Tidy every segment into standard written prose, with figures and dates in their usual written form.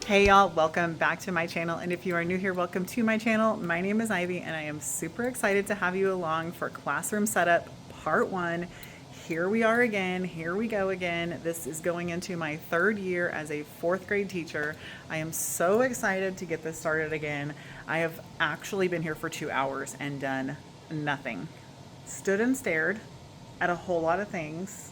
Hey y'all, welcome back to my channel. And if you are new here, welcome to my channel. My name is Ivy and I am super excited to have you along for classroom setup part 1. Here we are again, here we go again. This is going into my 3rd year as a 4th grade teacher. I am so excited to get this started again. I have actually been here for 2 hours and done nothing. Stood and stared at a whole lot of things.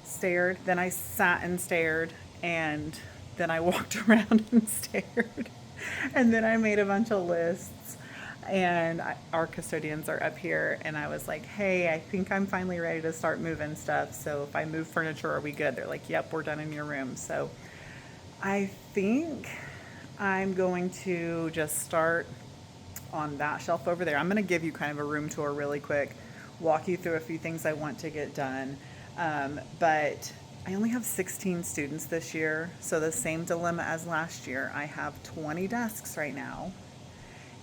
Stared, then I sat and stared, and then I walked around and stared, and then I made a bunch of lists. And our custodians are up here, and I was like, hey, I think I'm finally ready to start moving stuff. So if I move furniture, are we good? They're like, yep, we're done in your room. So I think I'm going to just start on that shelf over there. I'm going to give you kind of a room tour really quick, walk you through a few things I want to get done. But I only have 16 students this year, so the same dilemma as last year. I have 20 desks right now.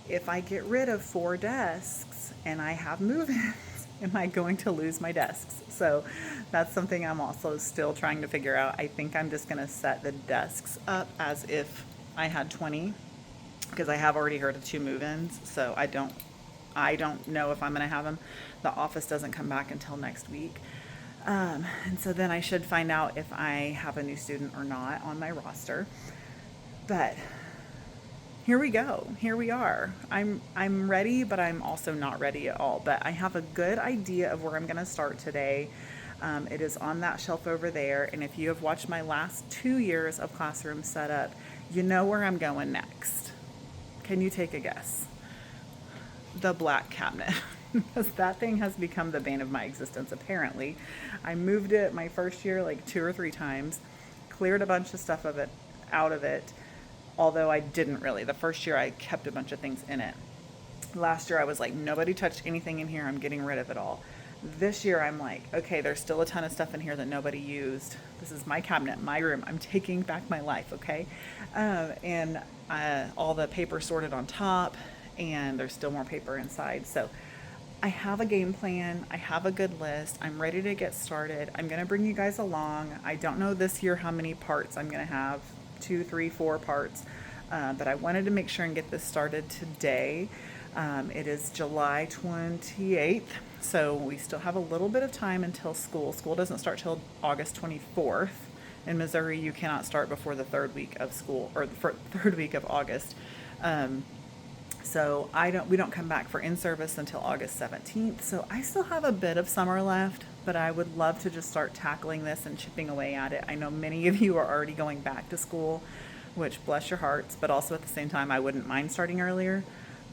If I get rid of 4 desks and I have move-ins, am I going to lose my desks? So that's something I'm also still trying to figure out. I think I'm just going to set the desks up as if I had 20, because I have already heard of 2 move-ins, so I don't know if I'm going to have them. The office doesn't come back until next week. And so then I should find out if I have a new student or not on my roster. But here we go. Here we are. I'm ready, but I'm also not ready at all. But I have a good idea of where I'm going to start today. It is on that shelf over there. And if you have watched my last 2 years of classroom setup, you know where I'm going next. Can you take a guess? The black cabinet. Because that thing has become the bane of my existence, apparently. I moved it my first year like 2 or 3 times, cleared a bunch of stuff out of it, although I didn't really. The first year I kept a bunch of things in it. Last year I was like, nobody touched anything in here, I'm getting rid of it all. This year I'm like, okay, there's still a ton of stuff in here that nobody used. This is my cabinet, my room. I'm taking back my life, okay? And all the paper sorted on top, and there's still more paper inside. So I have a game plan. I have a good list. I'm ready to get started. I'm going to bring you guys along. I don't know this year how many parts I'm going to have, 2, 3, 4 parts, but I wanted to make sure and get this started today. It is July 28th, so we still have a little bit of time until school. School doesn't start till August 24th. In Missouri, you cannot start before the 3rd week of school, or the 3rd week of August. So we don't come back for in-service until August 17th. So I still have a bit of summer left, but I would love to just start tackling this and chipping away at it. I know many of you are already going back to school, which bless your hearts, but also at the same time, I wouldn't mind starting earlier.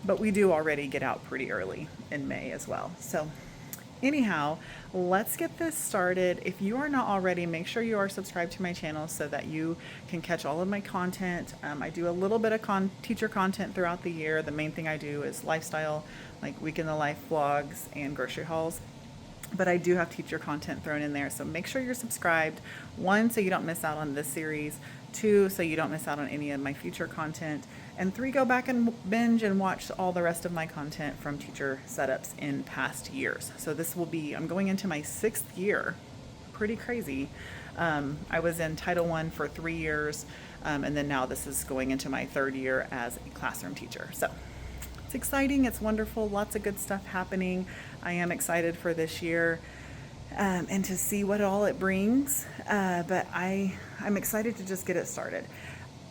But we do already get out pretty early in May as well. So anyhow, let's get this started. If you are not already, make sure you are subscribed to my channel so that you can catch all of my content. I do a little bit of teacher content throughout the year. The main thing I do is lifestyle, like week in the life vlogs and grocery hauls. But I do have teacher content thrown in there, so make sure you're subscribed. 1, so you don't miss out on this series. 2, so you don't miss out on any of my future content. And 3, go back and binge and watch all the rest of my content from teacher setups in past years. So this will be, I'm going into my 6th year. Pretty crazy. I was in Title I for 3 years, and then now this is going into my 3rd year as a classroom teacher. So it's exciting, it's wonderful, lots of good stuff happening. I am excited for this year and to see what all it brings, but I'm excited to just get it started.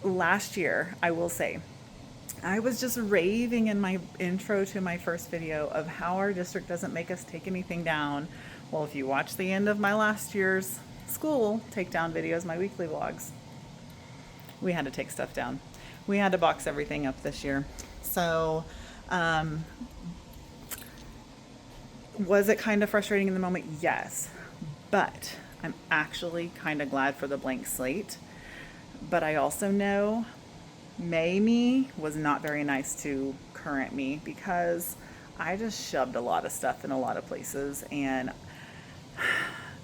Last year, I will say, I was just raving in my intro to my first video of how our district doesn't make us take anything down. Well, if you watch the end of my last year's school takedown videos, my weekly vlogs, we had to take stuff down. We had to box everything up this year. So, was it kind of frustrating in the moment? Yes, but I'm actually kind of glad for the blank slate. But I also know May me was not very nice to current me, because I just shoved a lot of stuff in a lot of places, and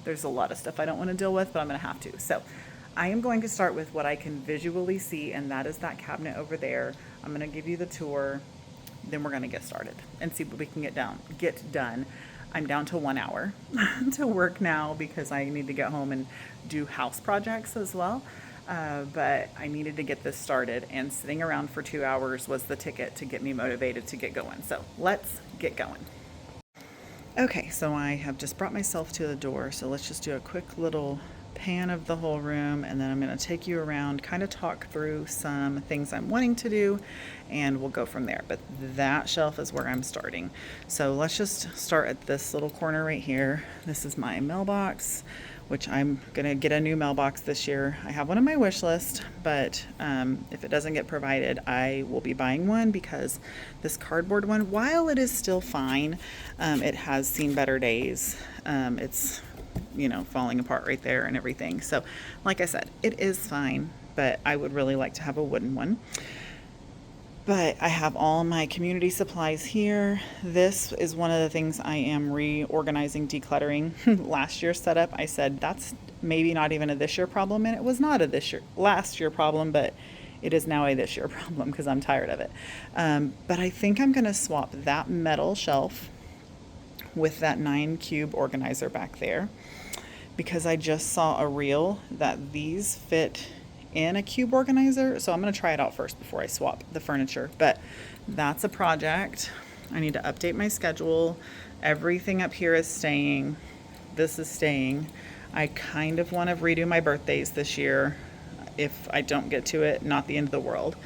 there's a lot of stuff I don't want to deal with, but I'm going to have to. So I am going to start with what I can visually see, and that is that cabinet over there. I'm going to give you the tour, then we're going to get started and see what we can get done. I'm down to 1 hour to work now because I need to get home and do house projects as well. but I needed to get this started, and sitting around for 2 hours was the ticket to get me motivated to get going. So let's get going. Okay, so I have just brought myself to the door, so let's just do a quick little pan of the whole room, and then I'm going to take you around, kind of talk through some things I'm wanting to do, and we'll go from there. But that shelf is where I'm starting. So let's just start at this little corner right here. This is my mailbox, which I'm gonna get a new mailbox this year. I have one on my wish list, but if it doesn't get provided, I will be buying one, because this cardboard one, while it is still fine, it has seen better days. It's, falling apart right there and everything. So like I said, it is fine, but I would really like to have a wooden one. But I have all my community supplies here. This is one of the things I am reorganizing, decluttering. Last year's setup, I said that's maybe not even a this year problem, and it was not a last year problem, but it is now a this year problem because I'm tired of it. But I think I'm gonna swap that metal shelf with that 9 cube organizer back there, because I just saw a reel that these fit in a cube organizer. So I'm going to try it out first before I swap the furniture. But that's a project. I need to update my schedule. Everything up here is staying. This is staying. I kind of want to redo my birthdays this year. If I don't get to it, not the end of the world.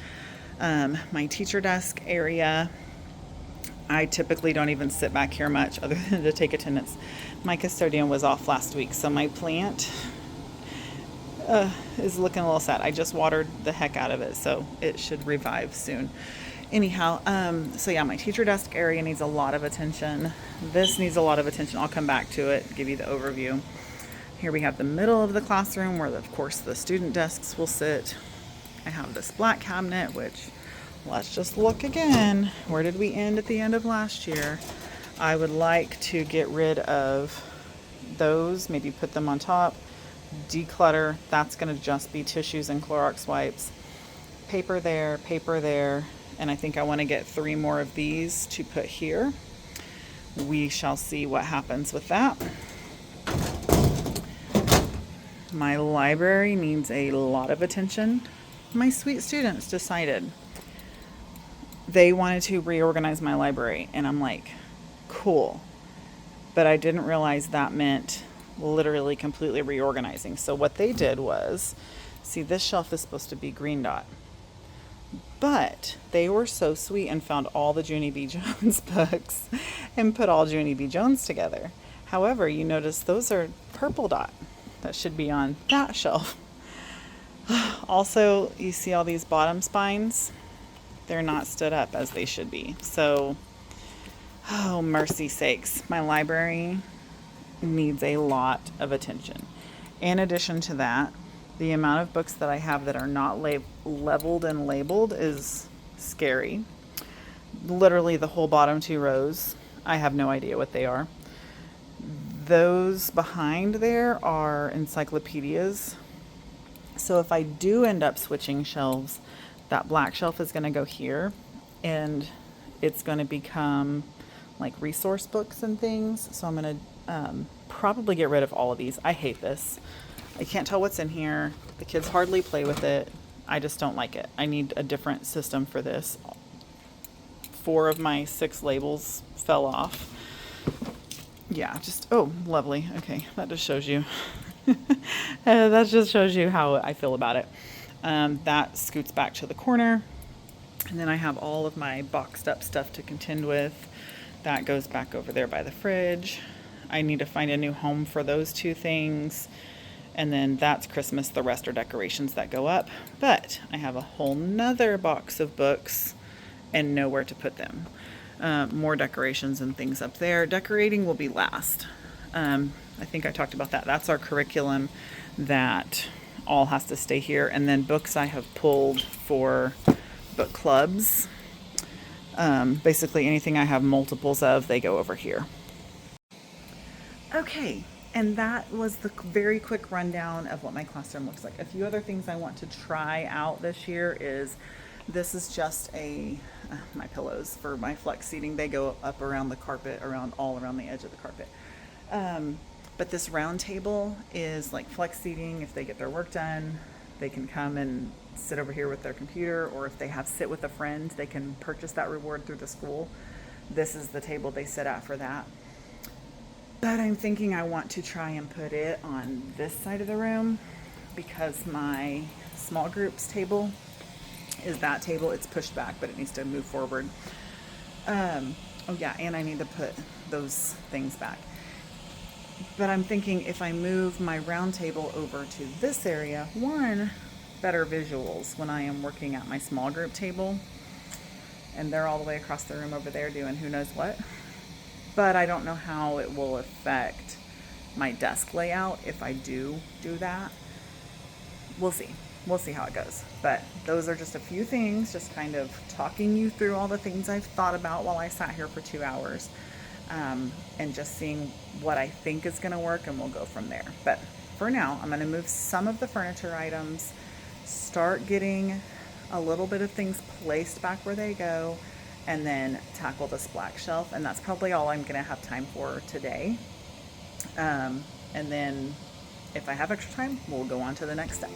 My teacher desk area, I typically don't even sit back here much other than to take attendance. My custodian was off last week, so my plant is looking a little sad. I just watered the heck out of it, so it should revive soon. Anyhow, so yeah, my teacher desk area needs a lot of attention. This needs a lot of attention. I'll come back to it, give you the overview. Here we have the middle of the classroom where, of course, the student desks will sit. I have this black cabinet, which, let's just look again. Where did we end at the end of last year? I would like to get rid of those, maybe put them on top. Declutter. That's going to just be tissues and Clorox wipes. Paper there, and I think I want to get 3 more of these to put here. We shall see what happens with that. My library needs a lot of attention. My sweet students decided they wanted to reorganize my library, and I'm like, cool. But I didn't realize that meant literally completely reorganizing. So what they did was, see, this shelf is supposed to be green dot, but they were so sweet and found all the Junie B. Jones books and put all Junie B. Jones together. However, you notice those are purple dot. That should be on that shelf. Also, you see all these bottom spines? They're not stood up as they should be. So, oh, mercy sakes, my library needs a lot of attention. In addition to that, the amount of books that I have that are not leveled and labeled is scary. Literally the whole bottom 2 rows, I have no idea what they are. Those behind there are encyclopedias. So if I do end up switching shelves, that black shelf is going to go here, and it's going to become like resource books and things. So I'm going to probably get rid of all of these. I hate this. I can't tell what's in here. The kids hardly play with it. I just don't like it. I need a different system for this. 4 of my 6 labels fell off. Yeah, just, oh, lovely. Okay, that just shows you. That just shows you how I feel about it. That scoots back to the corner. And then I have all of my boxed up stuff to contend with. That goes back over there by the fridge. I need to find a new home for those 2 things. And then that's Christmas. The rest are decorations that go up. But I have a whole nother box of books and nowhere to put them. More decorations and things up there. Decorating will be last. I think I talked about that. That's our curriculum that all has to stay here. And then books I have pulled for book clubs. Basically anything I have multiples of, they go over here. Okay, and that was the very quick rundown of what my classroom looks like. A few other things I want to try out this year is, this is just my pillows for my flex seating. They go up around the carpet, all around the edge of the carpet. But this round table is like flex seating if they get their work done. They can come and sit over here with their computer, or if they have sit with a friend, they can purchase that reward through the school. This is the table they sit at for that. But I'm thinking I want to try and put it on this side of the room because my small groups table is that table. It's pushed back, but it needs to move forward. Oh yeah, and I need to put those things back. But I'm thinking if I move my round table over to this area, one, better visuals when I am working at my small group table. And they're all the way across the room over there doing who knows what. But I don't know how it will affect my desk layout if I do that. We'll see. We'll see how it goes. But those are just a few things, just kind of talking you through all the things I've thought about while I sat here for 2 hours. And just seeing what I think is going to work, and we'll go from there. But for now, I'm going to move some of the furniture items, start getting a little bit of things placed back where they go, and then tackle this black shelf. And that's probably all I'm going to have time for today. And then if I have extra time, we'll go on to the next step.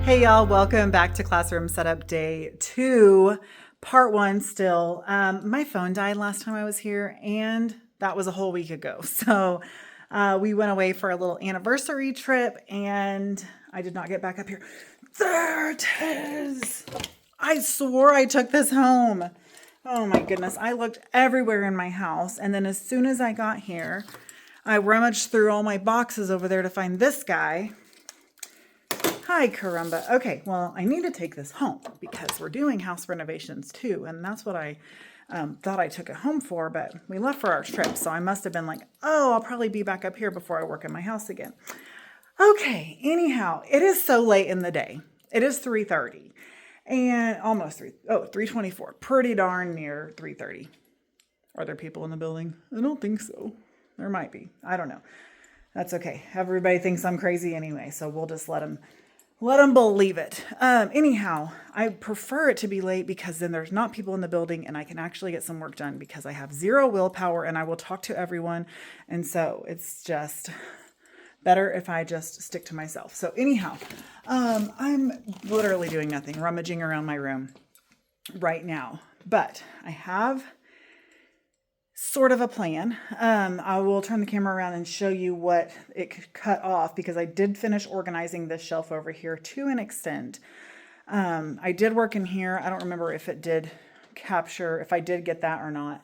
Hey y'all, welcome back to Classroom Setup Day 2, Part 1 still. My phone died last time I was here, and that was a whole week ago. So we went away for a little anniversary trip, and I did not get back up here. There it is! I swore I took this home. Oh my goodness, I looked everywhere in my house, and then as soon as I got here, I rummaged through all my boxes over there to find this guy. Hi, caramba. Okay, well, I need to take this home because we're doing house renovations too, and that's what I thought I took it home for, but we left for our trip, so I must have been like, oh, I'll probably be back up here before I work in my house again. Okay, anyhow, it is so late in the day. It is 3:30, and almost 324, pretty darn near 3:30. Are there people in the building? I don't think so. There might be. I don't know. That's okay. Everybody thinks I'm crazy anyway, so we'll just let them believe it. Anyhow, I prefer it to be late because then there's not people in the building and I can actually get some work done because I have zero willpower and I will talk to everyone. And so it's just better if I just stick to myself. So anyhow, I'm literally doing nothing, rummaging around my room right now, but I have sort of a plan. I will turn the camera around and show you what it could cut off because I did finish organizing this shelf over here to an extent. I did work in here. I don't remember if it did capture, if I did get that or not.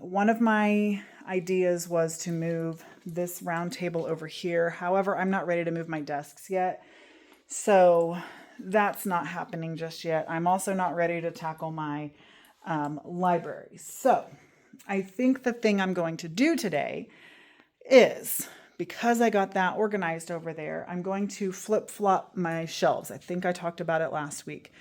One of my ideas was to move this round table over here. However, I'm not ready to move my desks yet. So that's not happening just yet. I'm also not ready to tackle my library. So I think the thing I'm going to do today is, because I got that organized over there, I'm going to flip-flop my shelves. I think I talked about it last week.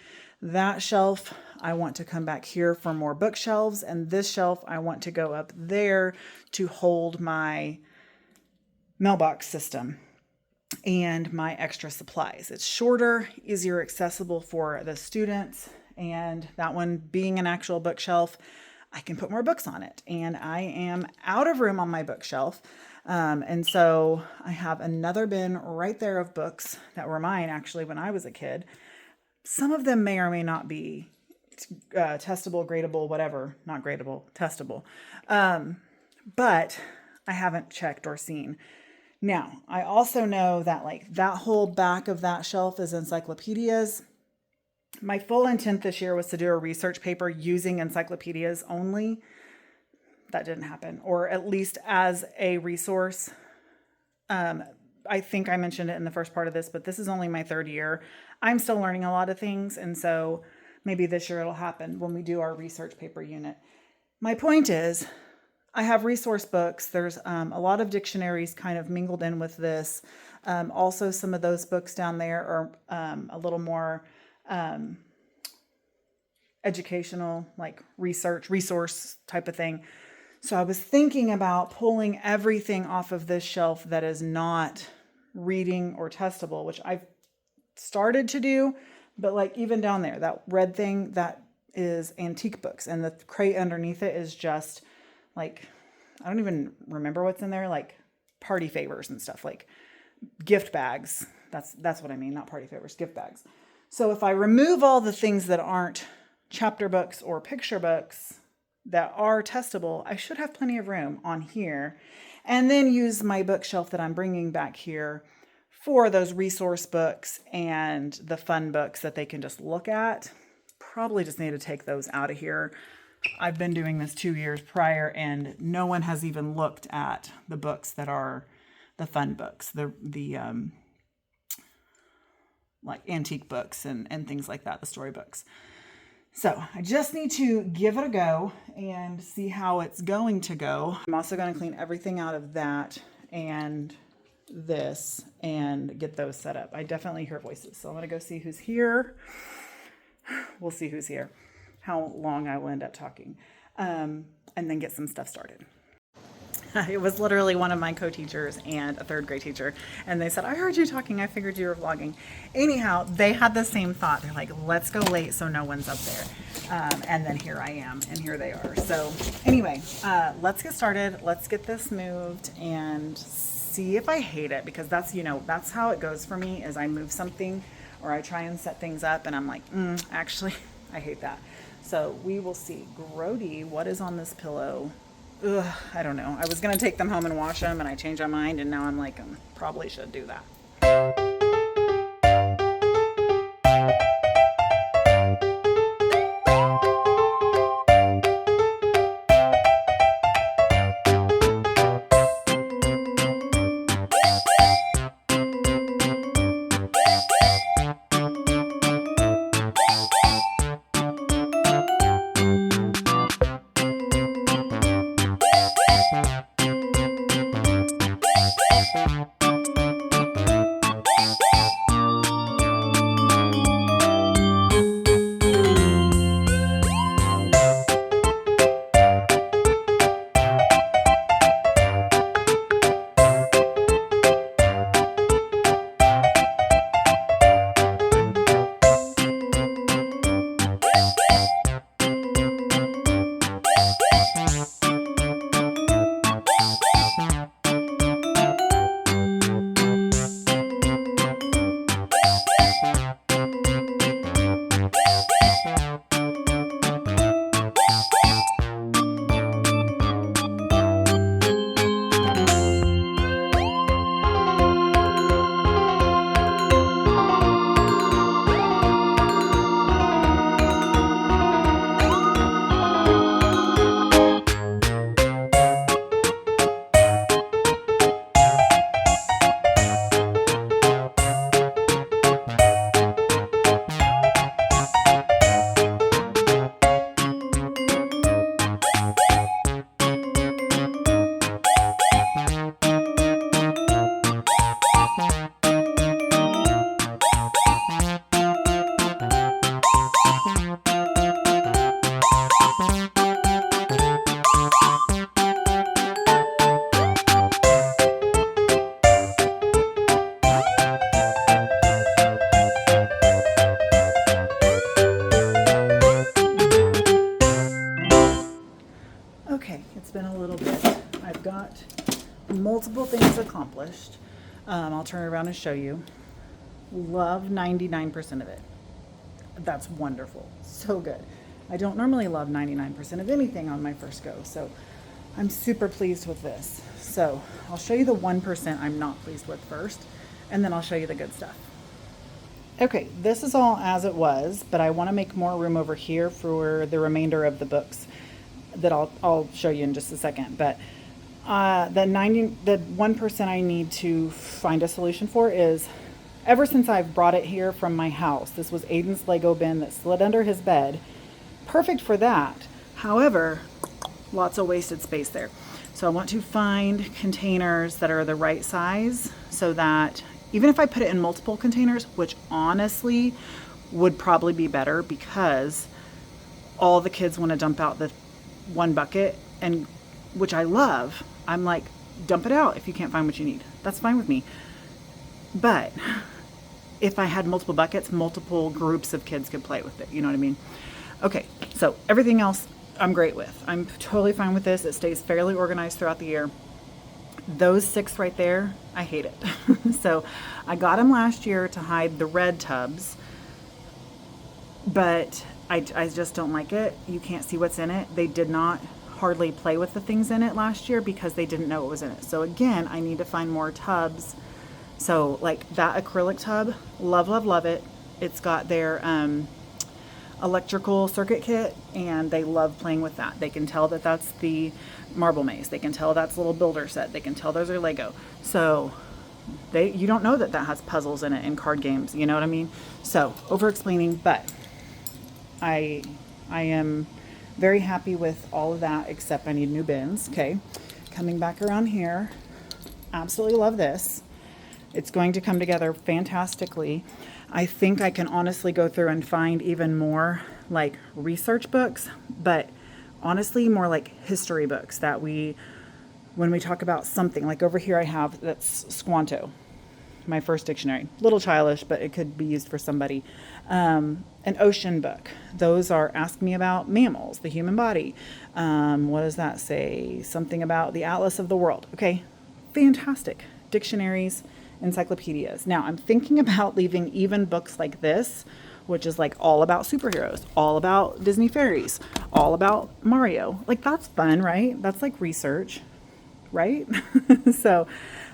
That shelf, I want to come back here for more bookshelves, and this shelf, I want to go up there to hold my mailbox system and my extra supplies. It's shorter, easier accessible for the students, and that one being an actual bookshelf, I can put more books on it. And I am out of room on my bookshelf. And so I have another bin right there of books that were mine actually when I was a kid. Some of them may or may not be testable, gradable, whatever. Not gradable, testable. But I haven't checked or seen. Now, I also know that like that whole back of that shelf is encyclopedias. My full intent this year was to do a research paper using encyclopedias only. That didn't happen, or at least as a resource. I think I mentioned it in the first part of this, but this is only my third year. I'm still learning a lot of things, and so maybe this year it'll happen when we do our research paper unit. My point is, I have resource books. There's a lot of dictionaries kind of mingled in with this. Also, some of those books down there are a little more educational, like resource type of thing. So I was thinking about pulling everything off of this shelf that is not reading or testable, which I've started to do, but like even down there, that red thing, that is antique books, and the crate underneath it is just like, I don't even remember what's in there, like party favors and stuff, like gift bags. That's what I mean, not party favors, gift bags. So if I remove all the things that aren't chapter books or picture books that are testable, I should have plenty of room on here, and then use my bookshelf that I'm bringing back here for those resource books and the fun books that they can just look at. Probably just need to take those out of here. I've been doing this 2 years prior, and no one has even looked at the books that are the fun books, the like antique books and things like that, the storybooks. So I just need to give it a go and see how it's going to go. I'm also going to clean everything out of that and this and get those set up. I definitely hear voices, so I'm going to go see who's here. We'll see who's here, how long I will end up talking, and then get some stuff started. It was literally one of my co-teachers and a third grade teacher, and they said, I heard you talking, I figured you were vlogging. Anyhow, they had the same thought. They're like, let's go late so no one's up there. And then here I am, and here they are. So anyway, let's get started. Let's get this moved and see if I hate it, because that's how it goes for me, is I move something or I try and set things up and I'm like, actually, I hate that. So we will see. Grody, what is on this pillow? Ugh, I don't know. I was going to take them home and wash them, and I changed my mind, and now I'm like, probably should do that. Okay, it's been a little bit. I've got multiple things accomplished. I'll turn it around and show you. Love 99% of it. That's wonderful. So good. I don't normally love 99% of anything on my first go, so I'm super pleased with this. So I'll show you the 1% I'm not pleased with first, and then I'll show you the good stuff. Okay, this is all as it was, but I want to make more room over here for the remainder of the books that I'll show you in just a second. But the 1% I need to find a solution for is, ever since I've brought it here from my house, this was Aiden's Lego bin that slid under his bed. Perfect for that. However, lots of wasted space there. So I want to find containers that are the right size so that even if I put it in multiple containers, which honestly would probably be better because all the kids want to dump out the one bucket, and which I love. I'm like, dump it out if you can't find what you need. That's fine with me. But if I had multiple buckets, multiple groups of kids could play with it. You know what I mean? Okay, so everything else I'm great with. I'm totally fine with this. It stays fairly organized throughout the year. Those 6 right there, I hate it. So I got them last year to hide the red tubs, but I just don't like it. You can't see what's in it. They did not hardly play with the things in it last year because they didn't know what was in it. So again, I need to find more tubs. So like that acrylic tub, love, love, love it. It's got their electrical circuit kit, and they love playing with that. They can tell that that's the marble maze. They can tell that's a little builder set. They can tell those are Lego. So you don't know that has puzzles in it and card games. You know what I mean? So over explaining, but I am very happy with all of that, except I need new bins. Okay, coming back around here, absolutely love this. It's going to come together fantastically. I think I can honestly go through and find even more like research books, but honestly more like history books that when we talk about something, like over here I have, that's Squanto, my first dictionary. Little childish, but it could be used for somebody. An ocean book. Those are Ask Me About Mammals, the human body. What does that say? Something about the Atlas of the World. Okay, fantastic. Dictionaries, encyclopedias. Now I'm thinking about leaving even books like this, which is like all about superheroes, all about Disney fairies, all about Mario. Like that's fun, right? That's like research, right? So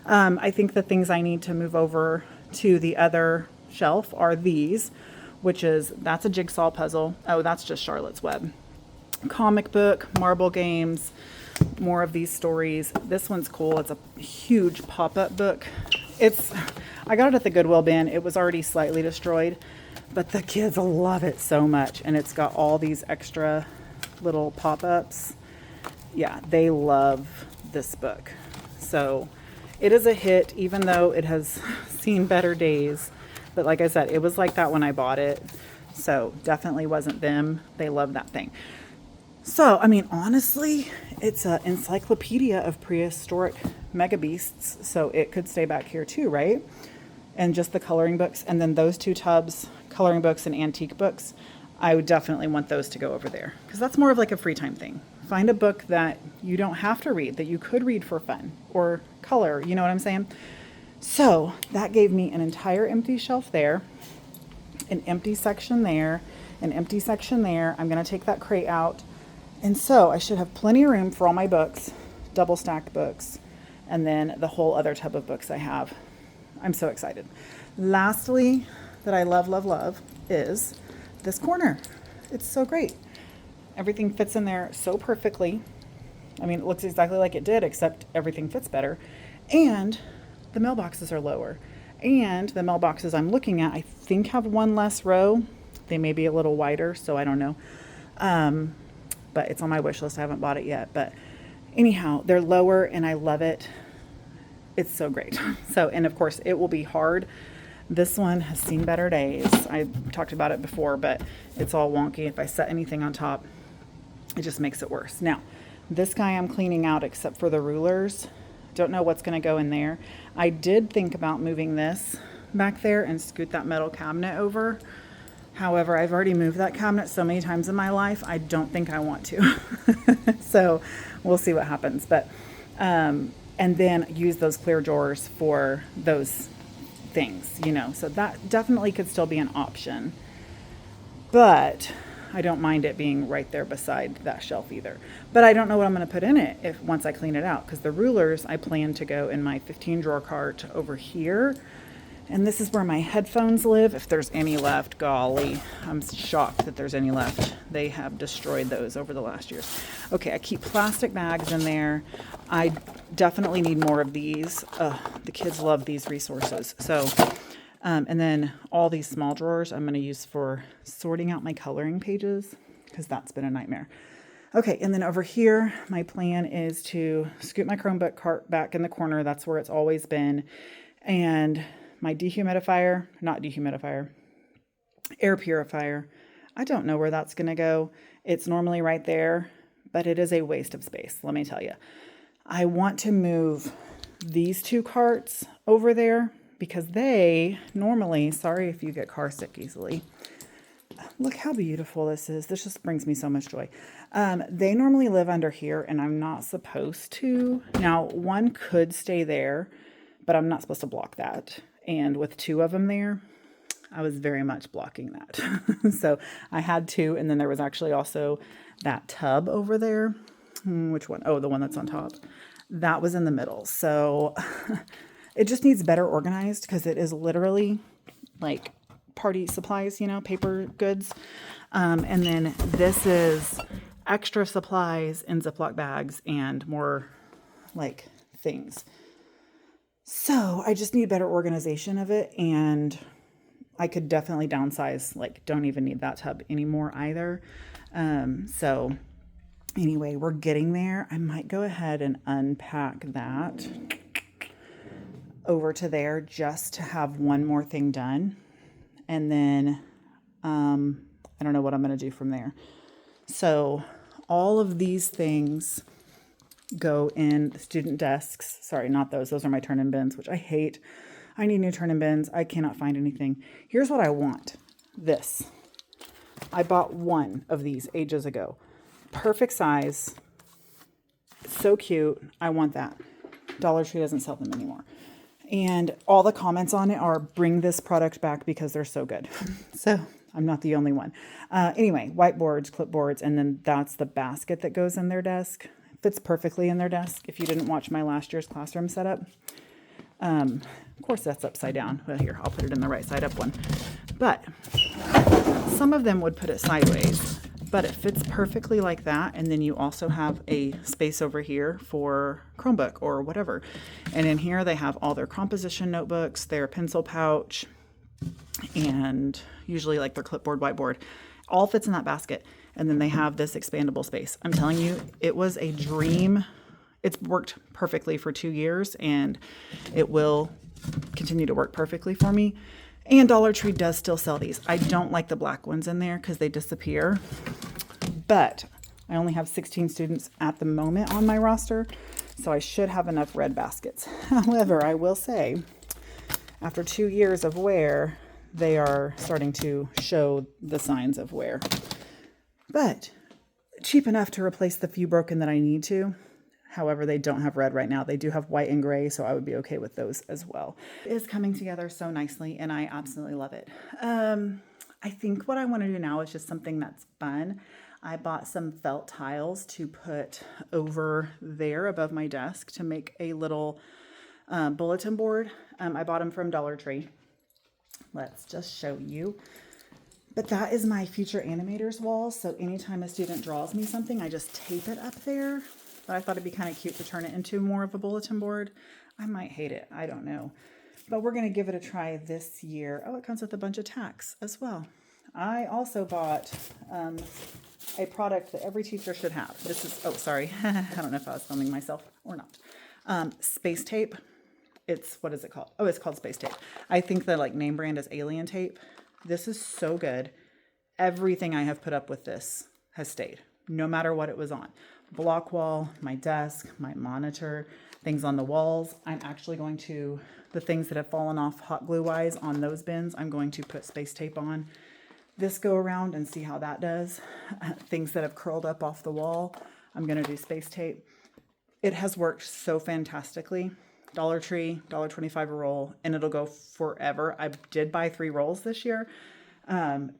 I think the things I need to move over to the other shelf are these, that's a jigsaw puzzle. Oh, that's just Charlotte's Web. Comic book, marble games, more of these stories. This one's cool. It's a huge pop-up book. I got it at the Goodwill bin. It was already slightly destroyed, but the kids love it so much. And it's got all these extra little pop-ups. Yeah, they love this book. So it is a hit, even though it has seen better days. But like I said, it was like that when I bought it. So definitely wasn't them. They love that thing. So, I mean, honestly, it's an encyclopedia of prehistoric mega beasts. So it could stay back here too, right? And just the coloring books. And then those 2 tubs, coloring books and antique books, I would definitely want those to go over there. Because that's more of like a free time thing. Find a book that you don't have to read, that you could read for fun or color. You know what I'm saying? So that gave me an entire empty shelf there. an empty section there, an empty section there. I'm going to take that crate out. And so I should have plenty of room for all my books, double stacked books, and then the whole other tub of books I have. I'm so excited. Lastly, that I love, love, love is this corner. It's so great. Everything fits in there so perfectly. I mean, it looks exactly like it did, except everything fits better. And the mailboxes are lower. And the mailboxes I'm looking at, I think have one less row. They may be a little wider, so I don't know. But it's on my wish list. I haven't bought it yet. But anyhow, they're lower and I love it. It's so great. So, and of course, it will be hard. This one has seen better days. I talked about it before, but it's all wonky. If I set anything on top, it just makes it worse. Now, this guy I'm cleaning out except for the rulers. Don't know what's going to go in there. I did think about moving this back there and scoot that metal cabinet over. However, I've already moved that cabinet so many times in my life, I don't think I want to. So we'll see what happens. But, and then use those clear drawers for those things, you know. So that definitely could still be an option. But I don't mind it being right there beside that shelf either. But I don't know what I'm going to put in it once I clean it out, because the rulers I plan to go in my 15 drawer cart over here. And this is where my headphones live, if there's any left. Golly, I'm shocked that there's any left. They have destroyed those over the last years. Okay, I keep plastic bags in there. I definitely need more of these. The kids love these resources. So, and then all these small drawers I'm going to use for sorting out my coloring pages, because that's been a nightmare. Okay, and then over here, my plan is to scoot my Chromebook cart back in the corner. That's where it's always been. And my air purifier. I don't know where that's going to go. It's normally right there, but it is a waste of space, let me tell you. I want to move these two carts over there because they normally, sorry if you get car sick easily. Look how beautiful this is. This just brings me so much joy. They normally live under here and I'm not supposed to. Now, one could stay there, but I'm not supposed to block that. And with two of them there, I was very much blocking that. So I had two, and then there was actually also that tub over there. Which one? Oh, the one that's on top. That was in the middle. So it just needs better organized because it is literally like party supplies, you know, paper goods. And then this is extra supplies in Ziploc bags and more like things. So I just need better organization of it, and I could definitely downsize, like don't even need that tub anymore either. So anyway, we're getting there. I might go ahead and unpack that over to there just to have one more thing done. And then I don't know what I'm going to do from there. So all of these things go in student desks. Sorry, not those. Those are my turn-in bins, which I hate. I need new turn-in bins. I cannot find anything. Here's what I want. This. I bought one of these ages ago. Perfect size. So cute. I want that. Dollar Tree doesn't sell them anymore. And all the comments on it are bring this product back because they're so good. So I'm not the only one. Anyway, whiteboards, clipboards, and then that's the basket that goes in their desk. Fits perfectly in their desk. If you didn't watch my last year's classroom setup, of course that's upside down. Well, here, I'll put it in the right side up one. But some of them would put it sideways, but it fits perfectly like that. And then you also have a space over here for Chromebook or whatever. And in here they have all their composition notebooks, their pencil pouch, and usually like their clipboard, whiteboard. All fits in that basket. And then they have this expandable space. I'm telling you, it was a dream. It's worked perfectly for 2 years, and it will continue to work perfectly for me. And Dollar Tree does still sell these. I don't like the black ones in there because they disappear. But I only have 16 students at the moment on my roster, so I should have enough red baskets. However, I will say, after 2 years of wear, they are starting to show the signs of wear. But cheap enough to replace the few broken that I need to. However, they don't have red right now. They do have white and gray, so I would be okay with those as well. It is coming together so nicely, and I absolutely love it. I think what I want to do now is just something that's fun. I bought some felt tiles to put over there above my desk to make a little bulletin board. I bought them from Dollar Tree. Let's just show you. But that is my future animators wall. So anytime a student draws me something, I just tape it up there. But I thought it'd be kind of cute to turn it into more of a bulletin board. I might hate it. I don't know. But we're going to give it a try this year. Oh, it comes with a bunch of tacks as well. I also bought a product that every teacher should have. This is, oh, sorry. I don't know if I was filming myself or not. Space tape. It's, what is it called? Oh, it's called space tape. I think the like name brand is Alien Tape. This is so good. Everything I have put up with this has stayed, no matter what it was on. Block wall, my desk, my monitor, things on the walls. I'm actually going to, the things that have fallen off hot glue wise on those bins, I'm going to put space tape on this go around and see how that does. Things that have curled up off the wall, I'm going to do space tape. It has worked so fantastically. Dollar Tree, $1.25 a roll, and it'll go forever. I did buy 3 rolls this year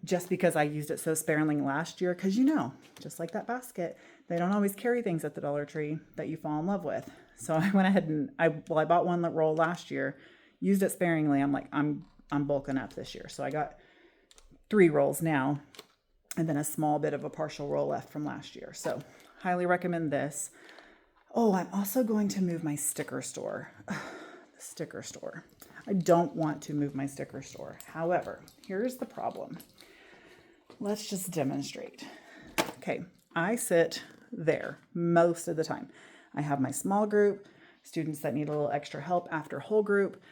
just because I used it so sparingly last year. Because, you know, just like that basket, they don't always carry things at the Dollar Tree that you fall in love with. So I went ahead and I bought one roll last year, used it sparingly. I'm like, I'm bulking up this year. So I got 3 rolls now, and then a small bit of a partial roll left from last year. So highly recommend this. Oh, I'm also going to move my sticker store. The sticker store. I don't want to move my sticker store. However, here's the problem. Let's just demonstrate. Okay, I sit there most of the time. I have my small group, students that need a little extra help after whole group.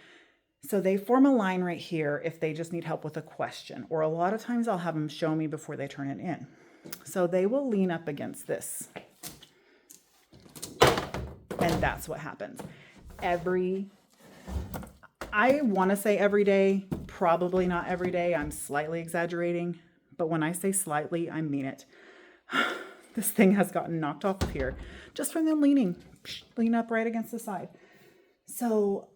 So they form a line right here if they just need help with a question, or a lot of times I'll have them show me before they turn it in. So they will lean up against this. And that's what happens. I want to say every day, probably not every day. I'm slightly exaggerating, but when I say slightly, I mean it. This thing has gotten knocked off of here just from them lean up right against the side. So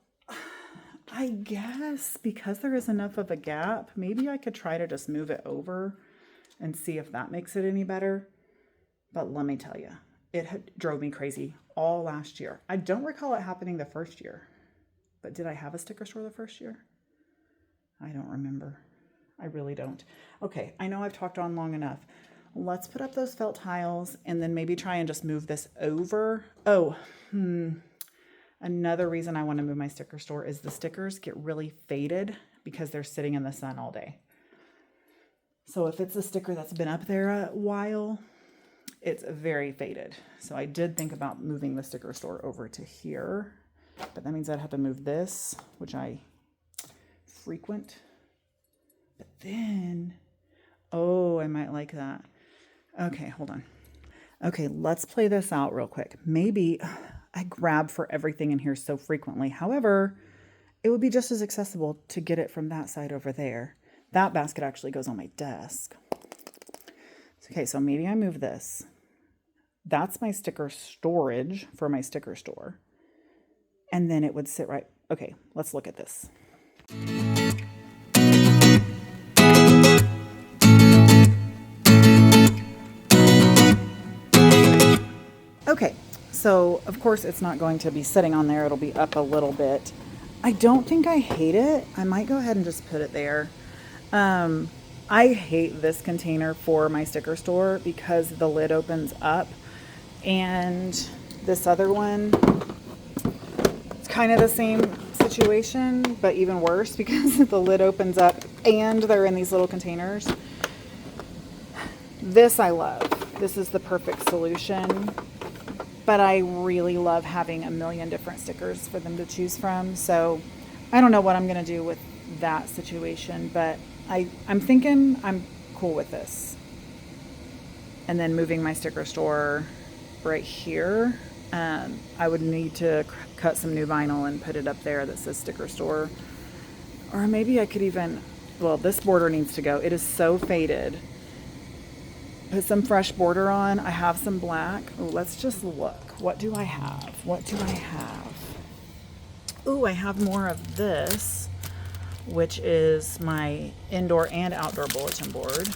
I guess because there is enough of a gap, maybe I could try to just move it over and see if that makes it any better. But let me tell you, it drove me crazy all last year. I don't recall it happening the first year, but did I have a sticker store the first year? I don't remember. I really don't. Okay, I know I've talked on long enough. Let's put up those felt tiles and then maybe try and just move this over. Another reason I want to move my sticker store is the stickers get really faded because they're sitting in the sun all day. So if it's a sticker that's been up there a while, it's very faded. So I did think about moving the sticker store over to here, but that means I'd have to move this, which I frequent. But then, oh, I might like that. Okay, hold on. Okay, let's play this out real quick. Maybe I grab for everything in here so frequently. However, it would be just as accessible to get it from that side over there. That basket actually goes on my desk. Okay, so maybe I move this. That's my sticker storage for my sticker store. And then it would sit right. Okay, let's look at this. Okay, so of course it's not going to be sitting on there. It'll be up a little bit. I don't think I hate it. I might go ahead and just put it there. I hate this container for my sticker store because the lid opens up, and this other one, it's kind of the same situation, but even worse because the lid opens up and they're in these little containers. This I love. This is the perfect solution, but I really love having a million different stickers for them to choose from. So I don't know what I'm going to do with that situation, but I'm thinking I'm cool with this. And then moving my sticker store right here. I would need to cut some new vinyl and put it up there that says sticker store. Or maybe I could even, well, this border needs to go. It is so faded. put some fresh border on. I have some black. Oh, let's just look. What do I have? What do I have? Oh, I have more of this, which is my indoor and outdoor bulletin board.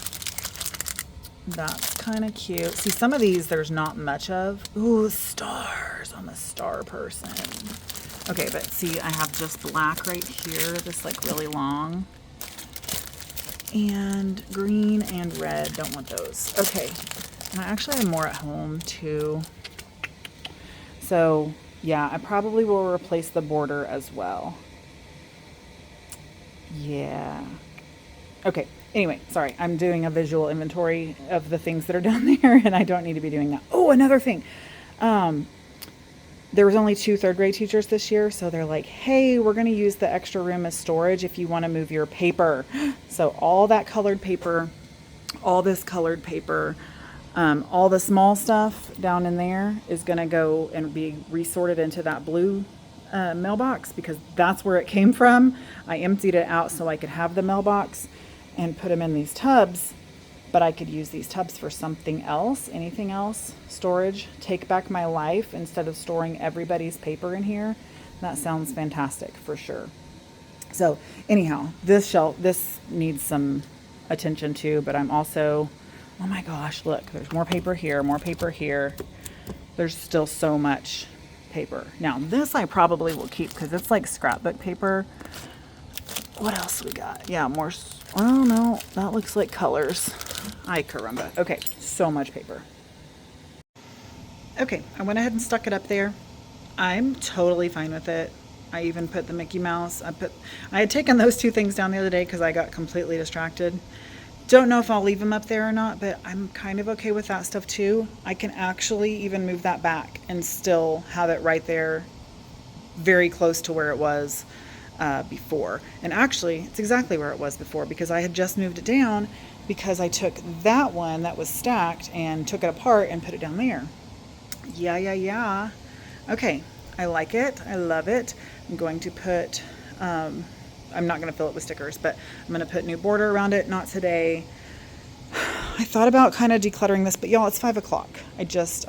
That's kind of cute. See, some of these there's not much of. Ooh, stars. I'm a star person. Okay, but see, I have just black right here, this like really long. And green and red, don't want those. Okay, and I actually have more at home too. So yeah, I probably will replace the border as well. Yeah. Okay, anyway, sorry, I'm doing a visual inventory of the things that are down there, and I don't need to be doing that. Oh, another thing. There was only 2 third grade teachers this year, so they're like, hey, we're going to use the extra room as storage if you want to move your paper. So all that colored paper, all this colored paper, all the small stuff down in there is going to go and be resorted into that blue mailbox, because that's where it came from. I emptied it out so I could have the mailbox and put them in these tubs, but I could use these tubs for something else, anything else, storage, take back my life instead of storing everybody's paper in here. That sounds fantastic for sure. So anyhow, this needs some attention too, but I'm also, oh my gosh, look, there's more paper here, more paper here. There's still so much paper. Now this I probably will keep because it's like scrapbook paper. What else we got? Yeah, more. Oh no, that looks like colors. Ay caramba. Okay, so much paper. Okay, I went ahead and stuck it up there. I'm totally fine with it. I even put the Mickey Mouse. I had taken those 2 things down the other day because I got completely distracted. Don't know if I'll leave them up there or not, but I'm kind of okay with that stuff too. I can actually even move that back and still have it right there, very close to where it was before. And actually, it's exactly where it was before, because I had just moved it down because I took that one that was stacked and took it apart and put it down there. Yeah. Okay, I like it. I love it. I'm going to put, I'm not going to fill it with stickers, but I'm going to put new border around it. Not today. I thought about kind of decluttering this, but y'all, it's 5 o'clock. I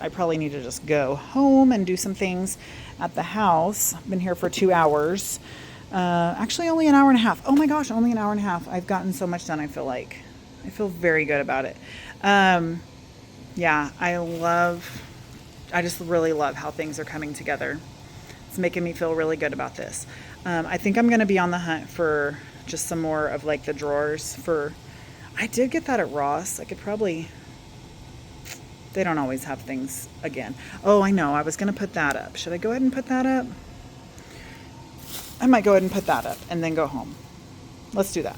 probably need to just go home and do some things at the house. I've been here for 2 hours. Actually only an hour and a half. Oh my gosh, only an hour and a half. I've gotten so much done. I feel very good about it. Yeah, I just really love how things are coming together. It's making me feel really good about this. I think I'm going to be on the hunt for just some more of like the drawers I did get that at Ross. They don't always have things again. Oh, I know. I was going to put that up. Should I go ahead and put that up? I might go ahead and put that up and then go home. Let's do that.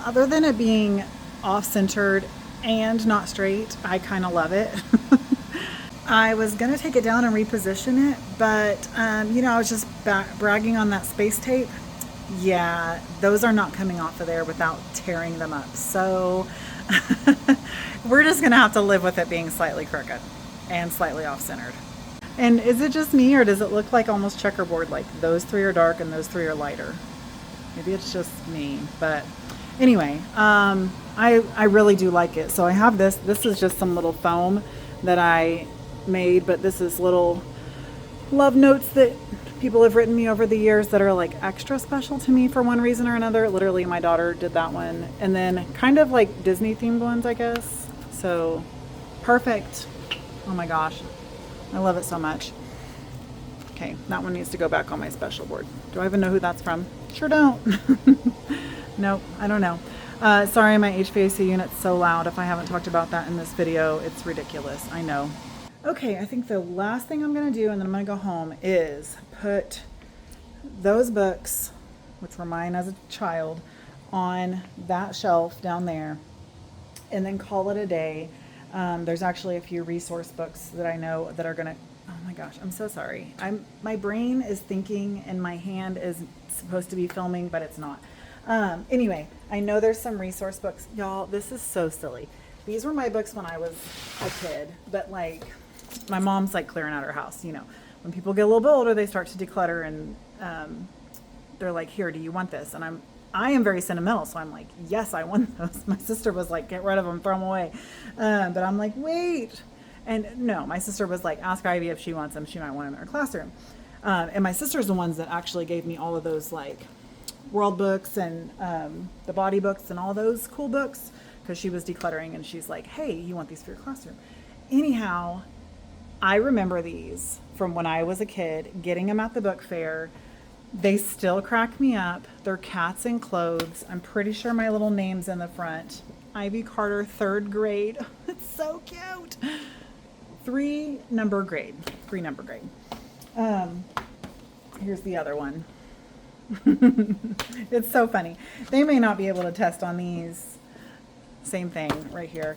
Other than it being off-centered and not straight, I kind of love it. I was going to take it down and reposition it, but, I was just bragging on that space tape. Yeah, those are not coming off of there without tearing them up. So we're just going to have to live with it being slightly crooked and slightly off-centered. And is it just me, or does it look like almost checkerboard, like those 3 are dark and those 3 are lighter? Maybe it's just me, but anyway, I really do like it. So I have this is just some little foam that I made, but this is little love notes that people have written me over the years that are like extra special to me for one reason or another. Literally, my daughter did that one. And then kind of like Disney themed ones, I guess. So perfect. Oh my gosh. I love it so much. Okay, that one needs to go back on my special board. Do I even know who that's from? Sure don't. Nope, I don't know. Sorry, my HVAC unit's so loud. If I haven't talked about that in this video, it's ridiculous. I know. Okay, I think the last thing I'm going to do, and then I'm going to go home, is put those books, which were mine as a child, on that shelf down there, and then call it a day. There's actually a few resource books that I know that are going to, oh my gosh, I'm so sorry. My brain is thinking and my hand is supposed to be filming, but it's not. Anyway, I know there's some resource books. Y'all, this is so silly. These were my books when I was a kid, but like, my mom's like clearing out her house, you know. When people get a little bit older, they start to declutter, and they're like, here, do you want this? And I am very sentimental, so I'm like, yes, I want those. My sister was like, get rid of them, throw them away. But I'm like, wait. And no, my sister was like, ask Ivy if she wants them. She might want them in her classroom. And my sister's the ones that actually gave me all of those like world books and the body books and all those cool books, because she was decluttering, and she's like, hey, you want these for your classroom? Anyhow, I remember these from when I was a kid, getting them at the book fair. They still crack me up. They're cats in clothes. I'm pretty sure my little name's in the front. Ivy Carter, 3rd grade. It's so cute. 3 number grade. Here's the other one. It's so funny. They may not be able to test on these. Same thing right here.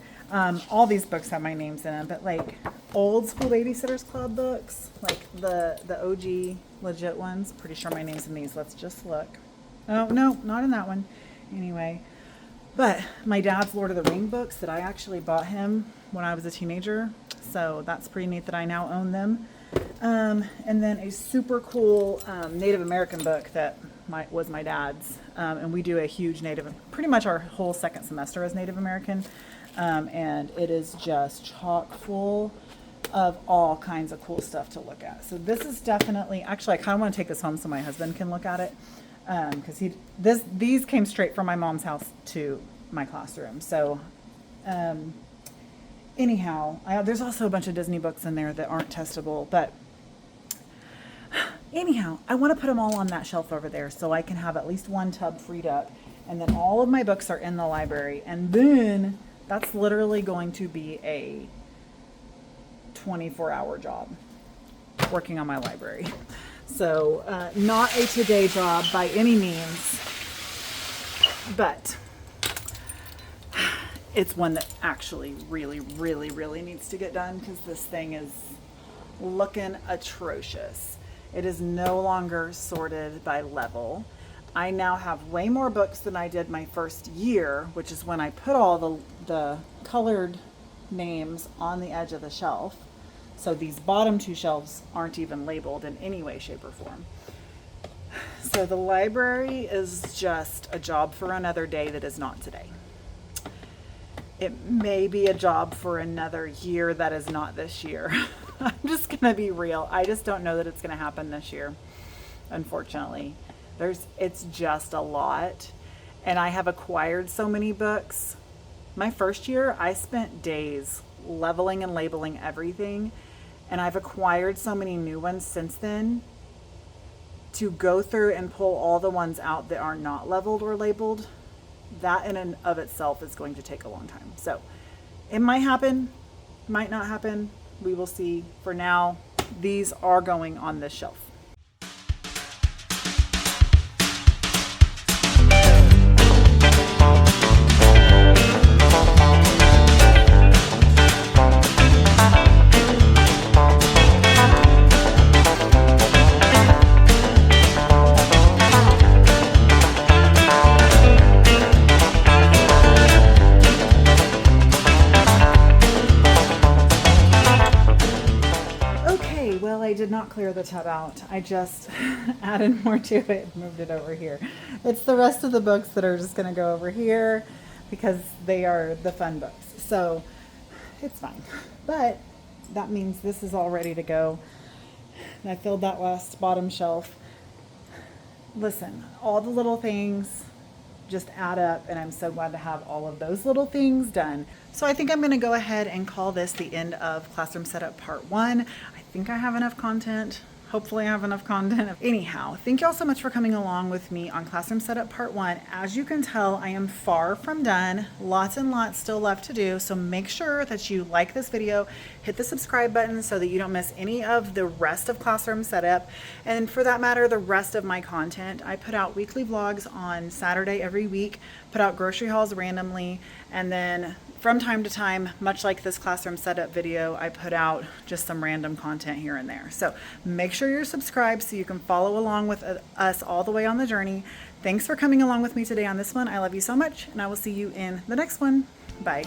All these books have my names in them, but like old school Babysitters Club books, like the OG legit ones, pretty sure my name's in these. Let's just look. Oh, no, not in that one. Anyway, but my dad's Lord of the Ring books that I actually bought him when I was a teenager, so that's pretty neat that I now own them. And then a super cool Native American book that was my dad's, and we do a huge pretty much our whole second semester is Native American, and it is just chock full of all kinds of cool stuff to look at. So this is definitely, actually I kind of want to take this home so my husband can look at it, because these came straight from my mom's house to my classroom. So anyhow, there's also a bunch of Disney books in there that aren't testable, but anyhow, I want to put them all on that shelf over there so I can have at least one tub freed up, and then all of my books are in the library, and then that's literally going to be a 24-hour job working on my library. So not a today job by any means, but it's one that actually really, really, really needs to get done, because this thing is looking atrocious. It is no longer sorted by level. I now have way more books than I did my first year, which is when I put all the colored names on the edge of the shelf. So these bottom 2 shelves aren't even labeled in any way, shape, or form. So the library is just a job for another day that is not today. It may be a job for another year that is not this year. I'm just going to be real. I just don't know that it's going to happen this year, unfortunately. It's just a lot. And I have acquired so many books. My first year, I spent days leveling and labeling everything. And I've acquired so many new ones since then. To go through and pull all the ones out that are not leveled or labeled, that in and of itself is going to take a long time. So it might happen, might not happen. We will see. For now, these are going on this shelf. I did not clear the tub out. I just added more to it, moved it over here. It's the rest of the books that are just going to go over here because they are the fun books. So it's fine. But that means this is all ready to go. And I filled that last bottom shelf. Listen, all the little things just add up, and I'm so glad to have all of those little things done. So I think I'm gonna go ahead and call this the end of Classroom Setup Part 1. I think I have enough content. Hopefully I have enough content. Anyhow, thank y'all so much for coming along with me on Classroom Setup Part 1. As you can tell, I am far from done. Lots and lots still left to do. So make sure that you like this video, hit the subscribe button so that you don't miss any of the rest of Classroom Setup. And for that matter, the rest of my content. I put out weekly vlogs on Saturday every week, put out grocery hauls randomly, and then from time to time, much like this classroom setup video, I put out just some random content here and there. So make sure you're subscribed so you can follow along with us all the way on the journey. Thanks for coming along with me today on this one. I love you so much, and I will see you in the next one. Bye.